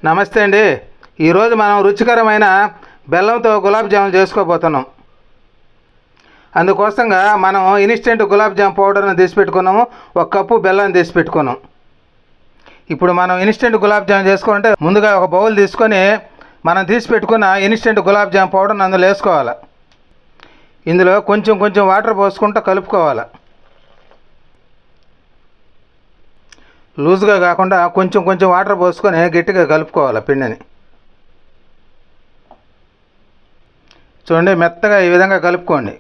నమస్తే అండి. ఈరోజు మనం రుచికరమైన బెల్లంతో గులాబ్ జామున్ చేసుకోబోతున్నాం. అందుకోసంగా మనం ఇన్స్టెంట్ గులాబ్ జామ్ పౌడర్ని తీసి పెట్టుకున్నాము. 1 కప్పు బెల్లాన్ని తీసి పెట్టుకున్నాం. ఇప్పుడు మనం ఇన్స్టెంట్ గులాబ్ జామ్ చేసుకోవాలంటే ముందుగా ఒక బౌల్ తీసుకొని మనం తీసి పెట్టుకున్న ఇన్స్టెంట్ గులాబ్ జామ్ పౌడర్ని అందులో వేసుకోవాలి. ఇందులో కొంచెం కొంచెం వాటర్ పోసుకుంటూ కలుపుకోవాలి. లూజ్గా కాకుండా కొంచెం కొంచెం వాటర్ పోసుకొని గట్టిగా కలుపుకోవాలి పిండిని. చూడండి, మెత్తగా ఈ విధంగా కలుపుకోండి.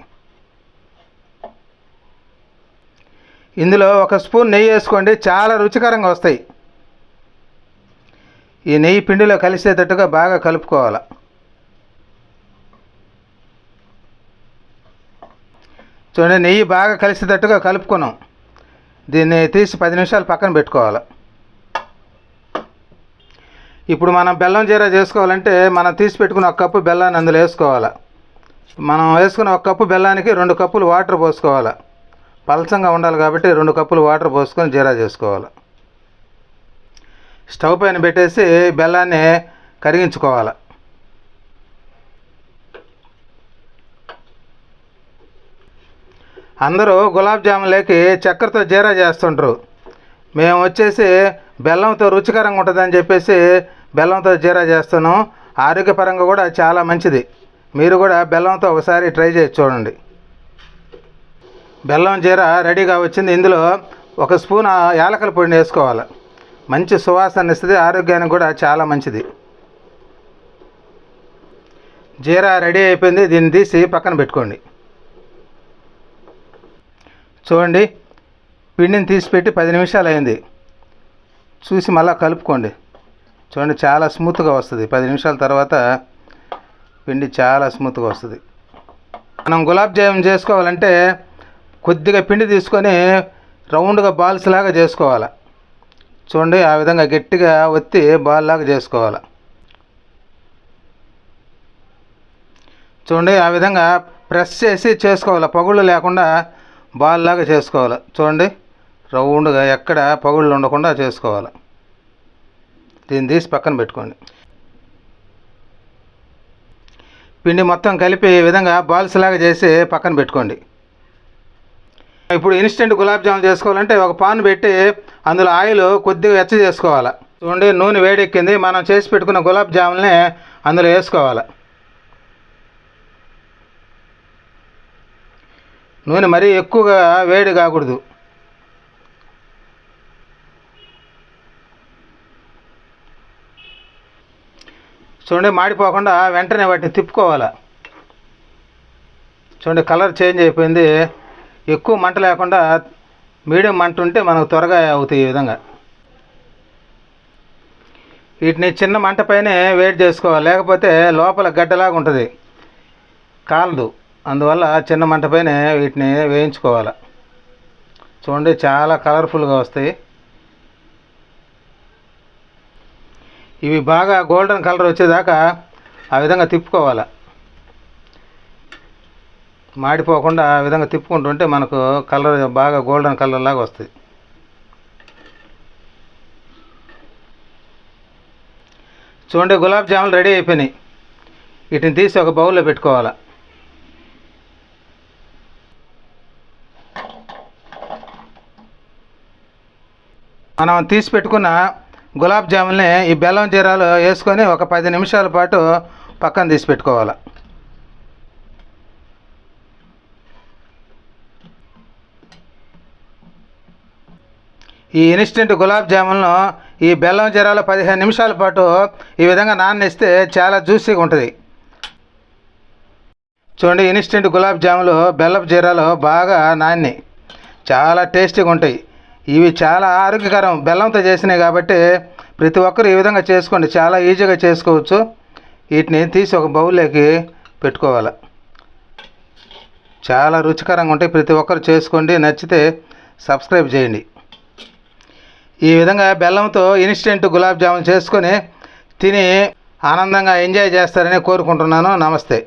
ఇందులో 1 స్పూన్ నెయ్యి వేసుకోండి, చాలా రుచికరంగా వస్తాయి. ఈ నెయ్యి పిండిలో కలిసేటట్టుగా బాగా కలుపుకోవాలి. చూడండి, నెయ్యి బాగా కలిసేటట్టుగా కలుపుకున్నాం. దీన్ని తీసి 10 నిమిషాలు పక్కన పెట్టుకోవాలి. ఇప్పుడు మనం బెల్లం జీరా చేసుకోవాలంటే మనం తీసి పెట్టుకున్న 1 కప్పు బెల్లాన్ని అందులో వేసుకోవాలి. మనం వేసుకున్న 1 కప్పు బెల్లానికి 2 కప్పులు వాటర్ పోసుకోవాలి. పలచంగా ఉండాలి కాబట్టి 2 కప్పులు వాటర్ పోసుకొని జీరా చేసుకోవాలి. స్టవ్ పైన పెట్టేసి బెల్లాన్ని కరిగించుకోవాలి. అందరూ గులాబ్ జామున్లోకి చక్కెరతో జీరా చేస్తుంటారు. మేము వచ్చేసి బెల్లంతో రుచికరంగా ఉంటుందని చెప్పేసి బెల్లంతో జీరా చేస్తున్నాం. ఆరోగ్యపరంగా కూడా చాలా మంచిది. మీరు కూడా బెల్లంతో ఒకసారి ట్రై చేసి చూడండి. బెల్లం జీరా రెడీగా వచ్చింది. ఇందులో 1 స్పూన్ యాలకుల పొడిని వేసుకోవాలి. మంచి సువాసన ఇస్తుంది, ఆరోగ్యానికి కూడా చాలా మంచిది. జీరా రెడీ అయిపోయింది. దీన్ని తీసి పక్కన పెట్టుకోండి. చూడండి, పిండిని తీసిపెట్టి 10 నిమిషాలు అయింది. చూసి మళ్ళీ కలుపుకోండి. చూడండి, చాలా స్మూత్గా వస్తుంది. 10 నిమిషాల తర్వాత పిండి చాలా స్మూత్గా వస్తుంది. మనం గులాబ్ జామున్ చేసుకోవాలంటే కొద్దిగా పిండి తీసుకొని రౌండ్గా బాల్స్ లాగా చేసుకోవాలి. చూడండి, ఆ విధంగా గట్టిగా ఒత్తి బాల్ లాగా చేసుకోవాలి. చూడండి, ఆ విధంగా ప్రెస్ చేసి చేసుకోవాలి. పగుళ్ళు లేకుండా బాల్ లాగా చేసుకోవాలి. చూడండి, రౌండ్గా ఎక్కడ పగుళ్ళు ఉండకుండా చేసుకోవాలి. దీన్ని తీసి పక్కన పెట్టుకోండి. పిండి మొత్తం కలిపి ఈ విధంగా బాల్స్ లాగా చేసి పక్కన పెట్టుకోండి. ఇప్పుడు ఇన్స్టెంట్ గులాబ్ జామున్ చేసుకోవాలంటే ఒక పాన్ పెట్టి అందులో ఆయిల్ కొద్దిగా వెచ్చ చేసుకోవాలి. చూడండి, నూనె వేడెక్కింది. మనం చేసి పెట్టుకున్న గులాబ్ జామున్ని అందులో వేసుకోవాలి. నూనె మరీ ఎక్కువగా వేడి కాకూడదు. చూడండి, మాడిపోకుండా వెంటనే వాటిని తిప్పుకోవాలి. చూడండి, కలర్ చేంజ్ అయిపోయింది. ఎక్కువ మంట లేకుండా మీడియం మంట ఉంటే మనకు త్వరగా అవుతాయి. ఈ విధంగా వీటిని చిన్న మంట పైనే వేడి చేసుకోవాలి, లేకపోతే లోపల గడ్డలాగా ఉంటుంది, కాలదు. అందువల్ల చిన్న మంట పైన వీటిని వేయించుకోవాలి. చూడండి, చాలా కలర్ఫుల్గా వస్తాయి. ఇవి బాగా గోల్డెన్ కలర్ వచ్చేదాకా ఆ విధంగా తిప్పుకోవాలి. మాడిపోకుండా ఆ విధంగా తిప్పుకుంటుంటే మనకు కలర్ బాగా గోల్డెన్ కలర్ లాగా వస్తుంది. చూడండి, గులాబ్ జాములు రెడీ అయిపోయినాయి. వీటిని తీసి ఒక బౌల్లో పెట్టుకోవాలి. మనం తీసి పెట్టుకున్న గులాబ్ జాముల్ని ఈ బెల్లం జీరాలు వేసుకొని ఒక 10 నిమిషాల పాటు పక్కన తీసి పెట్టుకోవాలి. ఈ ఇన్స్టెంట్ గులాబ్ జాములను ఈ బెల్లం జీరాలు 15 నిమిషాల పాటు ఈ విధంగా నాననిస్తే చాలా జ్యూసీగా ఉంటుంది. చూడండి, ఇన్స్టెంట్ గులాబ్ జాములు బెల్లపు జీరాలు బాగా నాని చాలా టేస్టీగా ఉంటాయి. ఇవి చాలా ఆరోగ్యకరం, బెల్లంతో చేసినాయి కాబట్టి ప్రతి ఒక్కరు ఈ విధంగా చేసుకోండి. చాలా ఈజీగా చేసుకోవచ్చు. వీటిని తీసి ఒక బౌల్లోకి పెట్టుకోవాలి. చాలా రుచికరంగా ఉంటాయి. ప్రతి ఒక్కరు చేసుకోండి. నచ్చితే సబ్స్క్రైబ్ చేయండి. ఈ విధంగా బెల్లంతో ఇన్స్టెంట్ గులాబ్ జామున్ చేసుకొని తిని ఆనందంగా ఎంజాయ్ చేస్తారని కోరుకుంటున్నాను. నమస్తే.